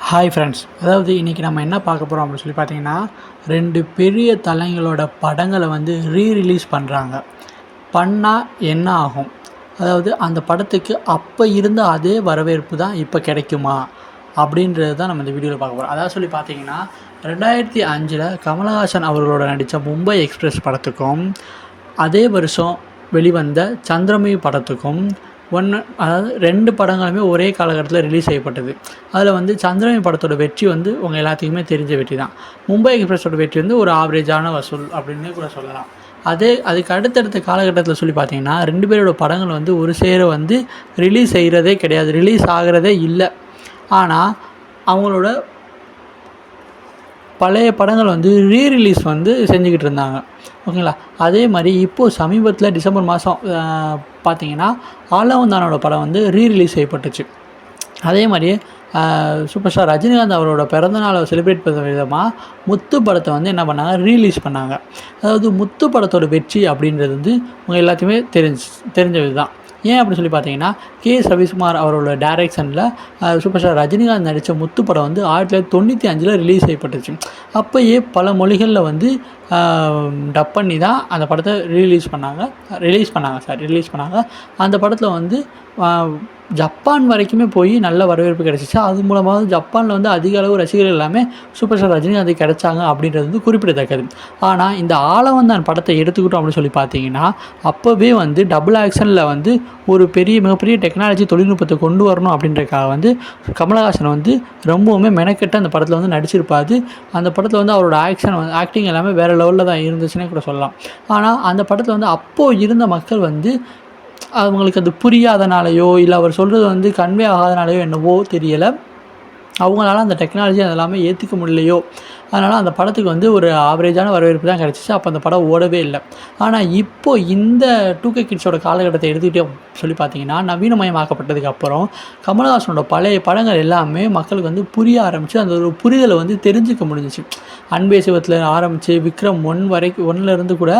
Hi friends. அதாவது இன்றைக்கி நம்ம என்ன பார்க்க போகிறோம் அப்படின்னு சொல்லி பார்த்தீங்கன்னா, 2 பெரிய தலைங்களோட படங்களை வந்து ரிலீஸ் பண்ணுறாங்க. பண்ணால் என்ன ஆகும்? அதாவது அந்த படத்துக்கு அப்போ இருந்த அதே வரவேற்பு தான் இப்போ கிடைக்குமா? அப்படின்றது தான் நம்ம இந்த வீடியோவில் பார்க்க போகிறோம். அதாவது சொல்லி பார்த்தீங்கன்னா, 2005 கமலஹாசன் அவர்களோட நடித்த மும்பை எக்ஸ்பிரஸ் படத்துக்கும், அதே வருஷம் வெளிவந்த சந்திரமுகி படத்துக்கும் அதாவது 2 படங்களுமே ஒரே காலகட்டத்தில் ரிலீஸ் செய்யப்பட்டது. அதில் வந்து சந்திரமுகி படத்தோட வெற்றி வந்து உங்கள் எல்லாத்துக்குமே தெரிஞ்ச வெற்றி தான். மும்பை எக்ஸ்பிரஸோட வெற்றி வந்து ஒரு ஆவரேஜான வசூல் அப்படின்னு கூட சொல்லலாம். அதுக்கு அடுத்தடுத்த காலகட்டத்தில் சொல்லி பார்த்தீங்கன்னா 2 பேரோட படங்கள் வந்து ஒரு சேர வந்து ரிலீஸ் செய்கிறதே கிடையாது, ரிலீஸ் ஆகிறதே இல்லை. ஆனால் அவங்களோட பழைய படங்கள் வந்து ரீரிலீஸ் வந்து செஞ்சுக்கிட்டு இருந்தாங்க. ஓகேங்களா? அதே மாதிரி இப்போது சமீபத்தில் டிசம்பர் மாதம் பார்த்திங்கன்னா ஆலவந்தானோட படம் வந்து ரீரிலீஸ் செய்யப்பட்டுச்சு. அதே மாதிரி சூப்பர் ஸ்டார் ரஜினிகாந்த் அவரோட பிறந்தநாளை செலிப்ரேட் பண்ணுற விதமாக முத்து படத்தை வந்து என்ன பண்ணாங்க, ரீலீஸ் பண்ணாங்க. அதாவது முத்து படத்தோட வெற்றி அப்படின்றது வந்து உங்கள் எல்லாத்தையுமே தெரிஞ்சது தான். ஏன் அப்படின்னு சொல்லி பார்த்தீங்கன்னா, கே.எஸ். ரவிக்குமார் அவரோட டைரக்ஷனில் சூப்பர் ஸ்டார் ரஜினிகாந்த் நடித்த முத்து படம் வந்து 1995 ரிலீஸ் செய்யப்பட்டுச்சு. அப்போயே பல மொழிகளில் வந்து டப் பண்ணி தான் அந்த படத்தை ரிலீஸ் பண்ணாங்க. அந்த படத்தில் வந்து ஜப்பான் வரைக்குமே போய் நல்ல வரவேற்பு கிடைச்சிச்சு. அது மூலமாக ஜப்பானில் வந்து அதிக அளவு ரசிகர்கள் எல்லாமே சூப்பர் ஸ்டார் ரஜினிகாந்த் கிடைச்சாங்க அப்படின்றது வந்து குறிப்பிடத்தக்கது. ஆனால் இந்த ஆலவந்தான் படத்தை எடுத்துக்கிட்டோம் அப்படின்னு சொல்லி பார்த்தீங்கன்னா, அப்போவே வந்து டபுள் ஆக்ஷனில் வந்து ஒரு மிகப்பெரிய டெக்னாலஜி தொழில்நுட்பத்தை கொண்டு வரணும் அப்படின்றதுக்காக வந்து கமலஹாசன் வந்து ரொம்பவுமே மெனக்கெட்டு அந்த படத்தில் வந்து நடிச்சிருப்பாரு. அந்த படத்தில் வந்து அவரோட ஆக்டிங் எல்லாமே வேறு லெவலில் தான் இருந்துச்சுன்னே கூட சொல்லலாம். ஆனால் அந்த படத்தில் வந்து அப்போது இருந்த மக்கள் வந்து அவங்களுக்கு அது புரியாதனாலையோ இல்லை அவர் சொல்கிறது வந்து கன்வே ஆகாதனாலையோ என்னவோ தெரியலை, அவங்களால அந்த டெக்னாலஜி அதெல்லாமே ஏற்றுக்க முடியலையோ, அதனால் அந்த படத்துக்கு வந்து ஒரு ஆவரேஜான வரவேற்பு தான் கிடச்சிச்சு. அப்போ அந்த படம் ஓடவே இல்லை. ஆனால் இப்போது இந்த 2K கிட்ஸோட காலகட்டத்தை எடுத்துக்கிட்டே சொல்லி பார்த்தீங்கன்னா, நவீனமயமாக்கப்பட்டதுக்கு அப்புறம் கமலஹாசனோட பழைய படங்கள் எல்லாமே மக்களுக்கு வந்து புரிய ஆரம்பித்து அந்த ஒரு புரிதலை வந்து தெரிஞ்சுக்க முடிஞ்சிச்சு. அன்பே சிவத்தில் ஆரம்பித்து விக்ரம் 1 கூட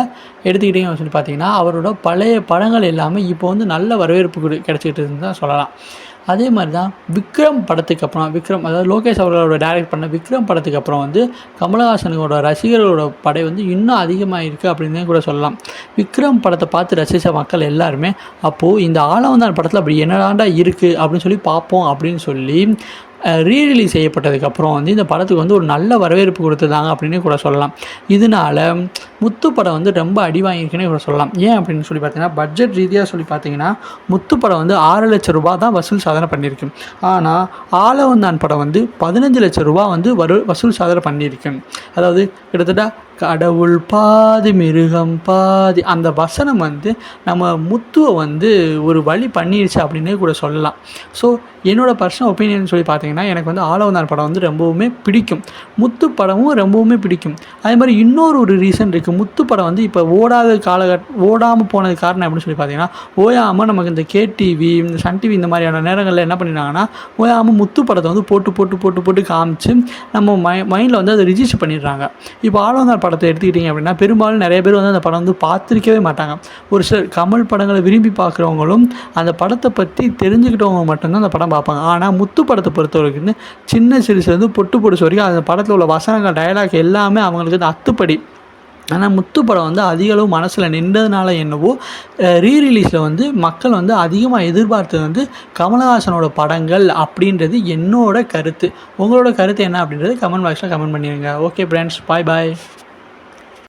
எடுத்துக்கிட்டிங்கன்னு சொல்லி பார்த்தீங்கன்னா, அவரோட பழைய படங்கள் எல்லாமே இப்போ வந்து நல்ல வரவேற்பு கிடச்சிக்கிட்டு இருக்குன்னு தான் சொல்லலாம். அதே மாதிரி தான் விக்ரம் படத்துக்கு அப்புறம் அதாவது லோகேஷ் அவர்களோட டைரக்ட் பண்ண விக்ரம் படத்துக்கு அப்புறம் வந்து கமலஹாசனோட ரசிகர்களோட படை வந்து இன்னும் அதிகமாக இருக்குது அப்படின்னே கூட சொல்லலாம். விக்ரம் படத்தை பார்த்து ரசித்த மக்கள் எல்லாருமே அப்போது இந்த ஆலவந்தான் படத்தில் அப்படி என்னடாண்டா இருக்குது அப்படின்னு சொல்லி பார்ப்போம் அப்படின்னு சொல்லி ரீரிலீஸ் செய்யப்பட்டதுக்கப்புறம் வந்து இந்த படத்துக்கு வந்து ஒரு நல்ல வரவேற்பு கொடுத்துருந்தாங்க அப்படின்னு கூட சொல்லலாம். இதனால் முத்து படம் வந்து ரொம்ப அடி வாங்கியிருக்குன்னே கூட சொல்லலாம். ஏன் அப்படின்னு சொல்லி பார்த்தீங்கன்னா, பட்ஜெட் ரீதியாக சொல்லி பார்த்தீங்கன்னா முத்து படம் வந்து 6 லட்சம் ரூபா தான் வசூல் சாதனை பண்ணியிருக்கு. ஆனால் ஆலவந்தான் படம் வந்து 15 லட்சம் ரூபா வந்து வசூல் சாதனை பண்ணியிருக்கு. அதாவது கிட்டத்தட்ட கடவுள் பாதி மிருகம் பாதி அந்த வசனம் வந்து நம்ம முத்துவை வந்து ஒரு வழி பண்ணிடுச்சு அப்படின்னே கூட சொல்லலாம். ஸோ என்னோடய பர்சனல் ஒப்பீனியன் சொல்லி பார்த்தீங்கன்னா, எனக்கு வந்து ஆலவந்தான் படம் வந்து ரொம்பவுமே பிடிக்கும். முத்து படமும் ரொம்பவுமே பிடிக்கும். அதே மாதிரி ஒரு ரீசன் இருக்குது. முத்து படம் வந்து இப்போ ஓடாமல் போனது காரணம் அப்படின்னு சொல்லி பார்த்தீங்கன்னா, ஓயாமல் நமக்கு இந்த கேடிவி, இந்த சன் டிவி இந்த மாதிரியான நேரங்களில் என்ன பண்ணிடுறாங்கன்னா, ஓயாமல் முத்து படத்தை வந்து போட்டு காமிச்சு நம்ம மைண்டில் வந்து அதை ரிஜிஸ்டர் பண்ணிடுறாங்க. இப்போ ஆலவந்தான் படத்தை எடுத்துக்கிட்டிங்க அப்படின்னா, பெரும்பாலும் நிறைய பேர் வந்து அந்த படம் வந்து பார்த்துருக்கவே மாட்டாங்க. ஒரு சிலர் கமல் படங்களை விரும்பி பார்க்குறவங்களும் அந்த படத்தை பற்றி தெரிஞ்சுக்கிட்டவங்க மட்டும்தான் அந்த படம் பார்ப்பாங்க. ஆனால் முத்து படத்தை பொறுத்தவரைக்கும் சின்ன சிறுசுலேருந்து பொட்டு பொடிச்சு வரைக்கும் அந்த படத்தில் உள்ள வசனங்கள், டயலாக் எல்லாமே அவங்களுக்கு வந்து அத்துப்படி. ஆனால் முத்து படம் வந்து அதிக அளவு மனசில் நின்றதுனால என்னவோ ரீரிலீஸில் வந்து மக்கள் வந்து அதிகமாக எதிர்பார்த்தது வந்து கமலஹாசனோட படங்கள் அப்படின்றது என்னோட கருத்து. உங்களோட கருத்து என்ன அப்படின்றது கமெண்ட் பாக்ஸில் கமெண்ட் பண்ணிடுங்க. ஓகே ஃப்ரெண்ட்ஸ், பாய்.